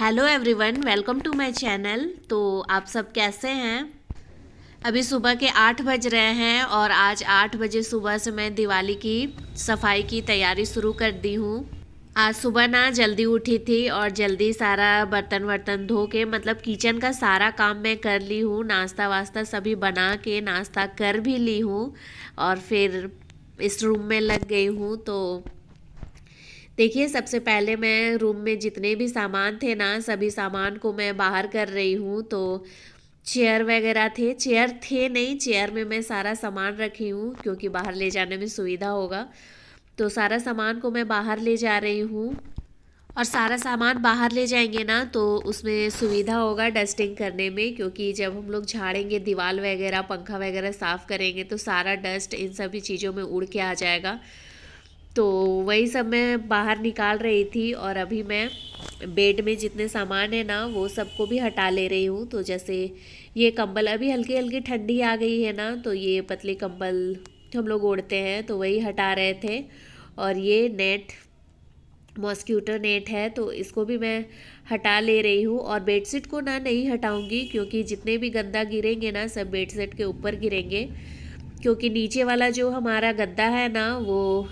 Hello everyone, welcome to my channel. तो आप सब कैसे हैं? अभी सुबह के 8 बज रहे हैं और आज 8 बजे सुबह से मैं दिवाली की सफाई की तैयारी शुरू कर दी हूँ। आज सुबह ना जल्दी उठी थी और जल्दी सारा बर्तन वर्तन धो के मतलब किचन का सारा काम मैं कर ली हूँ। नाश्ता वास्ता सभी बना के नाश्ता कर भी ली हूँ और फिर इस रूम में लग गई हूँ। तो देखिए, सबसे पहले मैं रूम में जितने भी सामान थे ना, सभी सामान को मैं बाहर कर रही हूँ। तो चेयर वगैरह थे, चेयर थे नहीं, चेयर में मैं सारा सामान रखी हूँ क्योंकि बाहर ले जाने में सुविधा होगा। तो सारा सामान को मैं बाहर ले जा रही हूँ और सारा सामान बाहर ले जाएंगे ना तो उसमें सुविधा होगा डस्टिंग करने में, क्योंकि जब हम लोग झाड़ेंगे दीवार वगैरह पंखा वगैरह साफ़ करेंगे तो सारा डस्ट इन सभी चीज़ों में उड़ के आ जाएगा। तो वही सब मैं बाहर निकाल रही थी और अभी मैं बेड में जितने सामान है ना वो सबको भी हटा ले रही हूँ। तो जैसे ये कंबल, अभी हल्की हल्की ठंडी आ गई है ना, तो ये पतले कंबल हम लोग ओढ़ते हैं तो वही हटा रहे थे। और ये नेट, मॉस्क्यूटो नेट है, तो इसको भी मैं हटा ले रही हूँ। और बेडशीट को ना नहीं हटाऊंगी क्योंकि जितने भी गंदा गिरेंगे ना सब बेडशीट के ऊपर गिरेंगे, क्योंकि नीचे वाला जो हमारा गद्दा है ना वो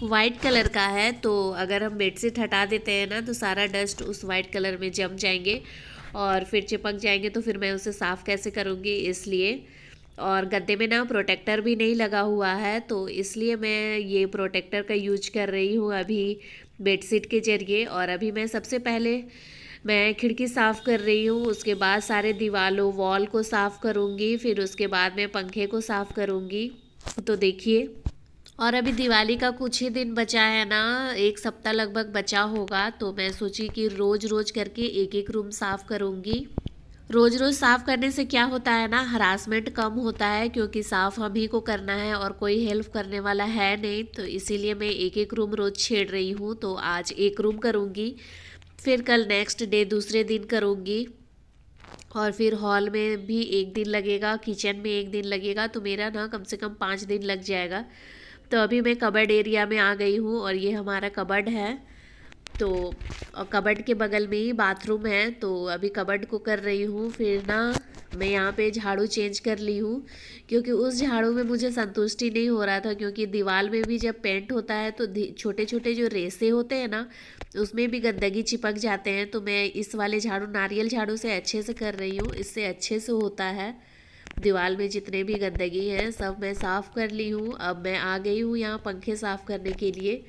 वाइट कलर का है। तो अगर हम बेडशीट हटा देते हैं ना तो सारा डस्ट उस वाइट कलर में जम जाएंगे और फिर चिपक जाएंगे, तो फिर मैं उसे साफ़ कैसे करूँगी, इसलिए। और गद्दे में ना प्रोटेक्टर भी नहीं लगा हुआ है, तो इसलिए मैं ये प्रोटेक्टर का यूज कर रही हूँ अभी बेडशीट के जरिए। और अभी मैं सबसे पहले मैं खिड़की साफ़ कर रही हूँ, उसके बाद सारे दीवारों वॉल को साफ़ करूँगी, फिर उसके बाद मैं पंखे को साफ़ करूँगी। तो देखिए, और अभी दिवाली का कुछ ही दिन बचा है ना, एक सप्ताह लगभग बचा होगा। तो मैं सोची कि रोज़ रोज़ करके एक एक रूम साफ़ करूँगी। रोज़ रोज़ साफ़ करने से क्या होता है ना, हरासमेंट कम होता है, क्योंकि साफ़ हम ही को करना है और कोई हेल्प करने वाला है नहीं। तो इसीलिए मैं एक एक रूम रोज़ छेड़ रही हूँ। तो आज एक रूम करूँगी, फिर कल नेक्स्ट डे दूसरे दिन करूँगी, और फिर हॉल में भी एक दिन लगेगा, किचन में एक दिन लगेगा, तो मेरा ना कम से कम 5 दिन लग जाएगा। तो अभी मैं कबर्ड एरिया में आ गई हूँ और ये हमारा कबर्ड है। तो और कबर्ड के बगल में ही बाथरूम है, तो अभी कबर्ड को कर रही हूँ। फिर ना मैं यहाँ पे झाड़ू चेंज कर ली हूँ क्योंकि उस झाड़ू में मुझे संतुष्टि नहीं हो रहा था, क्योंकि दीवार में भी जब पेंट होता है तो छोटे छोटे जो रेसे होते हैं ना उसमें भी गंदगी चिपक जाते हैं। तो मैं इस वाले झाड़ू, नारियल झाड़ू से अच्छे से कर रही हूँ, इससे अच्छे से होता है। दीवार में जितने भी गंदगी है सब मैं साफ़ कर ली हूँ। अब मैं आ गई हूँ यहाँ पंखे साफ़ करने के लिए।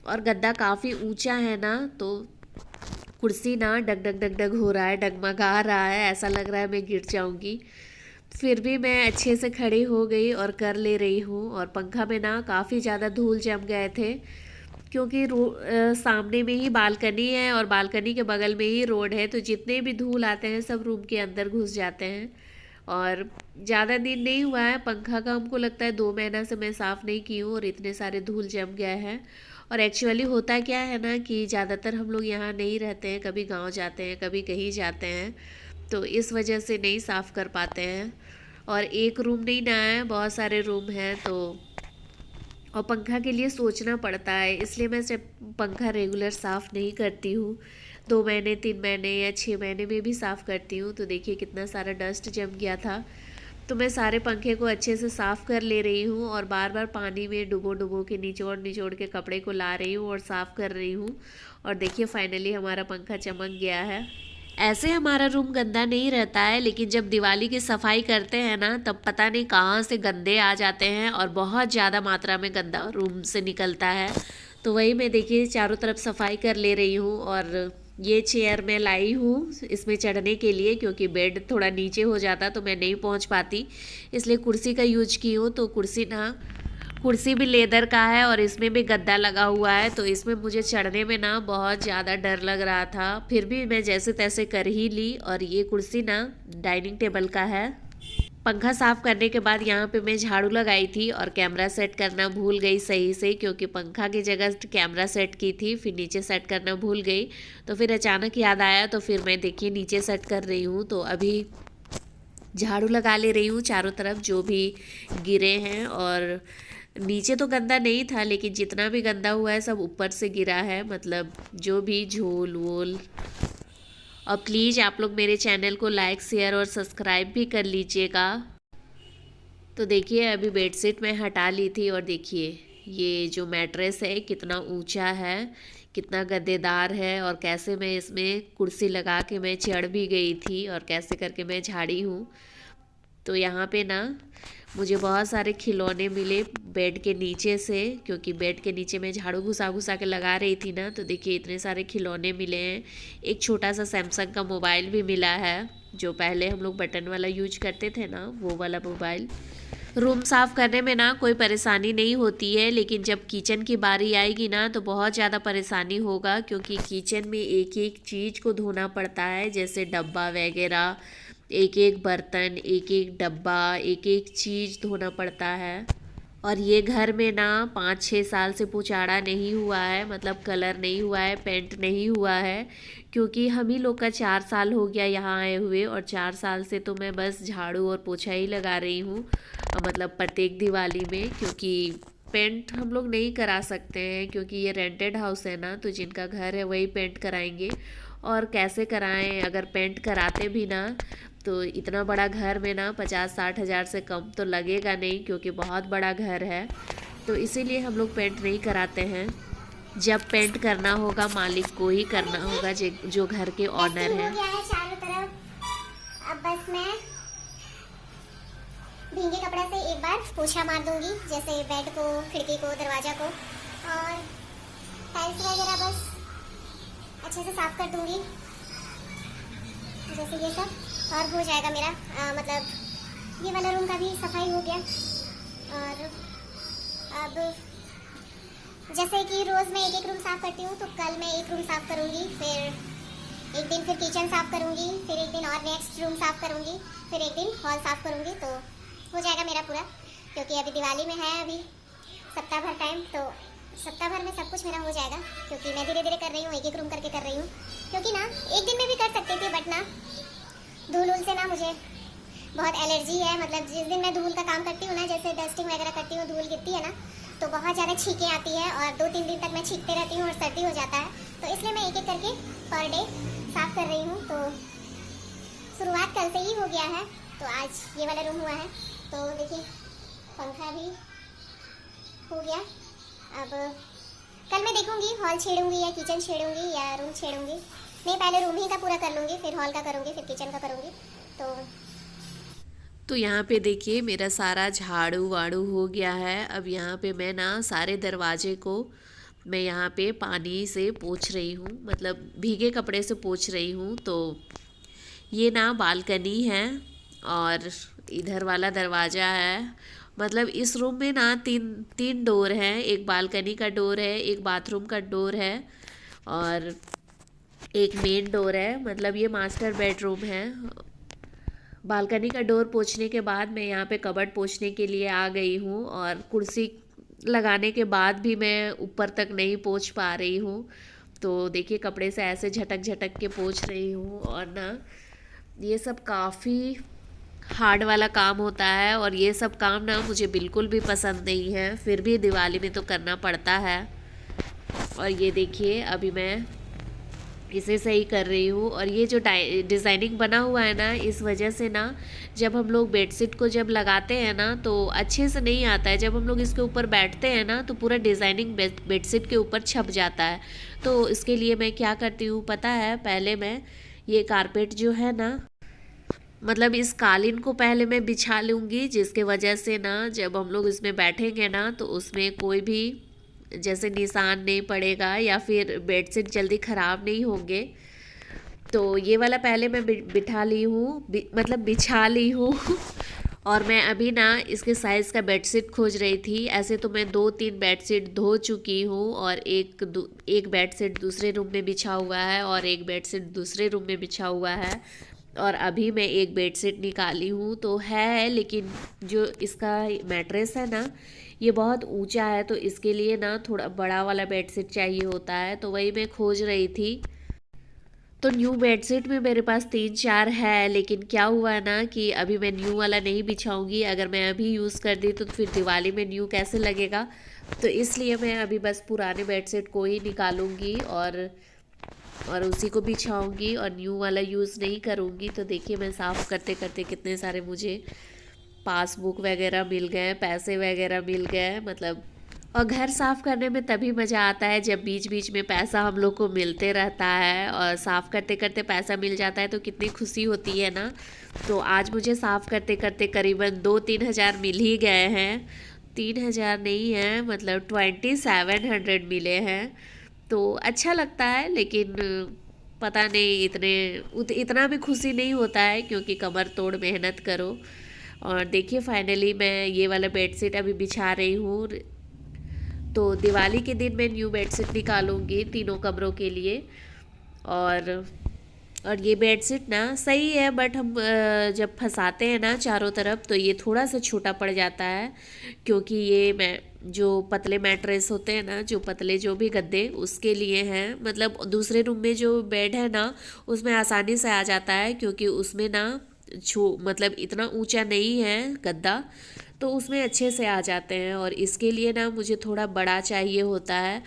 और गद्दा काफ़ी ऊंचा है ना, तो कुर्सी ना डग डग डग डग हो रहा है, डगमगा रहा है, ऐसा लग रहा है मैं गिर जाऊंगी। फिर भी मैं अच्छे से खड़ी हो गई और कर ले रही हूँ। और पंखा में ना काफ़ी ज़्यादा धूल जम गए थे, क्योंकि सामने में ही बालकनी है और बालकनी के बगल में ही रोड है, तो जितने भी धूल आते हैं सब रूम के अंदर घुस जाते हैं। और ज़्यादा दिन नहीं हुआ है पंखा का, हमको लगता है 2 महीना से मैं साफ़ नहीं की हूँ और इतने सारे धूल जम गए हैं। और एक्चुअली होता क्या है ना कि ज़्यादातर हम लोग यहाँ नहीं रहते हैं, कभी गांव जाते हैं कभी कहीं जाते हैं, तो इस वजह से नहीं साफ़ कर पाते हैं। और एक रूम नहीं ना है, बहुत सारे रूम हैं, तो और पंखा के लिए सोचना पड़ता है, इसलिए मैं सिर्फ पंखा रेगुलर साफ़ नहीं करती हूँ। 2 महीने 3 महीने या 6 महीने में भी साफ़ करती हूँ। तो देखिए कितना सारा डस्ट जम गया था। तो मैं सारे पंखे को अच्छे से साफ़ कर ले रही हूँ और बार बार पानी में डुबो डुबो के निचोड़ निचोड़ के कपड़े को ला रही हूँ और साफ़ कर रही हूँ। और देखिए फाइनली हमारा पंखा चमक गया है। ऐसे हमारा रूम गंदा नहीं रहता है, लेकिन जब दिवाली की सफाई करते हैं ना तब पता नहीं कहाँ से गंदे आ जाते हैं और बहुत ज़्यादा मात्रा में गंदा रूम से निकलता है। तो वही मैं देखिए चारों तरफ सफाई कर ले रही हूँ। और ये चेयर मैं लाई हूँ इसमें चढ़ने के लिए, क्योंकि बेड थोड़ा नीचे हो जाता तो मैं नहीं पहुँच पाती, इसलिए कुर्सी का यूज की हूँ। तो कुर्सी भी लेदर का है और इसमें भी गद्दा लगा हुआ है, तो इसमें मुझे चढ़ने में ना बहुत ज़्यादा डर लग रहा था, फिर भी मैं जैसे तैसे कर ही ली। और ये कुर्सी ना डाइनिंग टेबल का है। पंखा साफ़ करने के बाद यहाँ पे मैं झाड़ू लगाई थी और कैमरा सेट करना भूल गई सही से, क्योंकि पंखा की जगह कैमरा सेट की थी, फिर नीचे सेट करना भूल गई। तो फिर अचानक याद आया, तो फिर मैं देखिए नीचे सेट कर रही हूँ। तो अभी झाड़ू लगा ले रही हूँ चारों तरफ जो भी गिरे हैं। और नीचे तो गंदा नहीं था, लेकिन जितना भी गंदा हुआ है सब ऊपर से गिरा है, मतलब जो भी झोल वोल और प्लीज़ आप लोग मेरे चैनल को लाइक शेयर और सब्सक्राइब भी कर लीजिएगा। तो देखिए अभी बेडशीट मैं हटा ली थी और देखिए ये जो मैट्रेस है कितना ऊंचा है, कितना गद्देदार है और कैसे मैं इसमें कुर्सी लगा के मैं चढ़ भी गई थी और कैसे करके मैं झाड़ी हूँ। तो यहाँ पे ना मुझे बहुत सारे खिलौने मिले बेड के नीचे से, क्योंकि बेड के नीचे मैं झाड़ू घुसा घुसा के लगा रही थी ना। तो देखिए इतने सारे खिलौने मिले हैं। एक छोटा सा सैमसंग का मोबाइल भी मिला है, जो पहले हम लोग बटन वाला यूज करते थे ना, वो वाला मोबाइल। रूम साफ़ करने में ना कोई परेशानी नहीं होती है, लेकिन जब किचन की बारी आएगी ना तो बहुत ज़्यादा परेशानी होगा, क्योंकि किचन में एक एक चीज़ को धोना पड़ता है, जैसे डब्बा वगैरह, एक एक बर्तन, एक एक डब्बा, एक एक चीज़ धोना पड़ता है। और ये घर में ना 5-6 साल से पुचाड़ा नहीं हुआ है, मतलब कलर नहीं हुआ है, पेंट नहीं हुआ है, क्योंकि हम ही लोग का 4 साल हो गया यहाँ आए हुए। और 4 साल से तो मैं बस झाड़ू और पोछा ही लगा रही हूँ, मतलब प्रत्येक दिवाली में, क्योंकि पेंट हम लोग नहीं करा सकते हैं, क्योंकि ये रेंटेड हाउस है ना, तो जिनका घर है वही पेंट कराएंगे। और कैसे कराएं, अगर पेंट कराते भी ना तो इतना बड़ा घर में ना 50-60 हज़ार से कम तो लगेगा नहीं, क्योंकि बहुत बड़ा घर है। तो इसीलिए हम लोग पेंट नहीं कराते हैं। जब पेंट करना होगा मालिक को ही करना होगा, जो घर के ऑनर हैं। चारों तरफ अब बस मैं भीगे कपड़ा से एक बार पोछा मार दूंगी, जैसे बेड को, खिड़की को, दरवाजा को, और टाइल्स वगैरह बस अच्छे से साफ कर दूंगी, जैसे ये सब, और हो जाएगा मेरा मतलब ये वाला रूम का भी सफाई हो गया। और अब जैसे कि रोज़ मैं एक एक रूम साफ़ करती हूँ, तो कल मैं एक रूम साफ़ करूँगी, फिर एक दिन फिर किचन साफ़ करूँगी, फिर एक दिन और नेक्स्ट रूम साफ़ करूँगी, फिर एक दिन हॉल साफ़ करूँगी, तो हो जाएगा मेरा पूरा। क्योंकि अभी दिवाली में है, अभी सप्ताह भर टाइम, तो सप्ताह भर में सब कुछ मेरा हो जाएगा, क्योंकि मैं धीरे धीरे कर रही हूँ, एक एक रूम करके कर रही हूँ। क्योंकि ना एक दिन में भी कर सकती थी, बट ना धूल से ना मुझे बहुत एलर्जी है। मतलब जिस दिन मैं धूल का काम करती हूँ ना, जैसे डस्टिंग वगैरह करती हूँ, धूल गिरती है ना, तो बहुत ज़्यादा छींकें आती है, और 2-3 दिन तक मैं छींकते रहती हूँ और सर्दी हो जाता है। तो इसलिए मैं एक एक करके पर डे साफ़ कर रही हूँ। तो शुरुआत कल से ही हो गया है, तो आज ये वाला रूम हुआ है। तो देखिए पंखा भी हो गया। अब कल मैं देखूंगी हॉल छेड़ूंगी या किचन छेड़ूंगी या रूम छेड़ूंगी। नहीं, पहले रूम ही का पूरा कर लूँगी, फिर हॉल का करूँगी, फिर किचन का करूँगी। तो यहाँ पे देखिए मेरा सारा झाड़ू वाड़ू हो गया है। अब यहाँ पे मैं ना सारे दरवाजे को मैं यहाँ पे पानी से पोंछ रही हूँ, मतलब भीगे कपड़े से पोंछ रही हूँ। तो ये ना बालकनी है और इधर वाला दरवाज़ा है। मतलब इस रूम में ना तीन डोर हैं, एक बालकनी का डोर है, एक बाथरूम का डोर है और एक मेन डोर है। मतलब ये मास्टर बेडरूम है। बालकनी का डोर पोंछने के बाद मैं यहाँ पे कबर्ड पोंछने के लिए आ गई हूँ, और कुर्सी लगाने के बाद भी मैं ऊपर तक नहीं पोंछ पा रही हूँ। तो देखिए कपड़े से ऐसे झटक झटक के पोंछ रही हूँ। और ना ये सब काफ़ी हार्ड वाला काम होता है, और ये सब काम ना मुझे बिल्कुल भी पसंद नहीं है, फिर भी दिवाली में तो करना पड़ता है। और ये देखिए अभी मैं इसे सही कर रही हूँ। और ये जो डिज़ाइनिंग बना हुआ है ना, इस वजह से ना जब हम लोग बेडशीट को जब लगाते हैं ना तो अच्छे से नहीं आता है। जब हम लोग इसके ऊपर बैठते हैं ना तो पूरा डिज़ाइनिंग बेडशीट के ऊपर छप जाता है। तो इसके लिए मैं क्या करती हूँ पता है, पहले मैं ये कारपेट जो है ना, मतलब इस कालीन को पहले मैं बिछा लूँगी, जिसके वजह से ना जब हम लोग इसमें बैठेंगे ना तो उसमें कोई भी जैसे निशान नहीं पड़ेगा या फिर बेडशीट जल्दी ख़राब नहीं होंगे। तो ये वाला पहले मैं बिठा ली हूँ, मतलब बिछा ली हूँ। और मैं अभी ना इसके साइज़ का बेडशीट खोज रही थी। ऐसे तो मैं 2-3 बेडशीट धो चुकी हूँ, और एक बेडशीट दूसरे रूम में बिछा हुआ है और एक बेडशीट दूसरे रूम में बिछा हुआ है। और अभी मैं एक बेडशीट निकाली हूँ तो है, लेकिन जो इसका मैट्रेस है ना ये बहुत ऊंचा है, तो इसके लिए ना थोड़ा बड़ा वाला बेडशीट चाहिए होता है। तो वही मैं खोज रही थी। तो न्यू बेडशीट में मेरे पास 3-4 है, लेकिन क्या हुआ ना कि अभी मैं न्यू वाला नहीं बिछाऊंगी। अगर मैं अभी यूज़ कर दी तो फिर दिवाली में न्यू कैसे लगेगा। तो इसलिए मैं अभी बस पुराने बेडशीट को ही निकालूंगी और और उसी को बिछाऊंगी और न्यू वाला यूज़ नहीं करूँगी। तो देखिए मैं साफ़ करते करते कितने सारे मुझे पासबुक वगैरह मिल गए, पैसे वगैरह मिल गए मतलब। और घर साफ़ करने में तभी मज़ा आता है जब बीच बीच में पैसा हम लोग को मिलते रहता है, और साफ़ करते करते पैसा मिल जाता है तो कितनी खुशी होती है ना। तो आज मुझे साफ़ करते करते करीबन 2-3 हज़ार मिल ही गए हैं। 3 हज़ार नहीं है, मतलब 2700 मिले हैं। तो अच्छा लगता है, लेकिन पता नहीं इतना भी खुशी नहीं होता है क्योंकि कमर तोड़ मेहनत करो। और देखिए फाइनली मैं ये वाला बेडशीट अभी बिछा रही हूँ। तो दिवाली के दिन मैं न्यू बेडशीट निकालूंगी तीनों कमरों के लिए। और और ये बेडशीट ना सही है, बट हम जब फंसाते हैं ना चारों तरफ तो ये थोड़ा सा छोटा पड़ जाता है, क्योंकि ये मैं जो पतले मैट्रेस होते हैं ना, जो पतले जो भी गद्दे उसके लिए हैं। मतलब दूसरे रूम में जो बेड है ना उसमें आसानी से आ जाता है, क्योंकि उसमें ना मतलब इतना ऊंचा नहीं है गद्दा, तो उसमें अच्छे से आ जाते हैं। और इसके लिए ना मुझे थोड़ा बड़ा चाहिए होता है,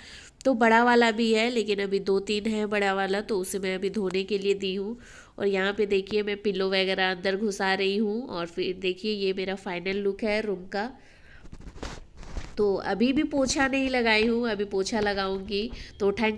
तो बड़ा वाला भी है, लेकिन अभी 2-3 है बड़ा वाला, तो उसे मैं अभी धोने के लिए दी हूँ। और यहाँ पे देखिए मैं पिल्लो वगैरह अंदर घुसा रही हूँ। और फिर देखिए ये मेरा फाइनल लुक है रूम का। तो अभी भी पोछा नहीं लगाई हूँ, अभी पोछा लगाऊंगी। तो थैंक्स।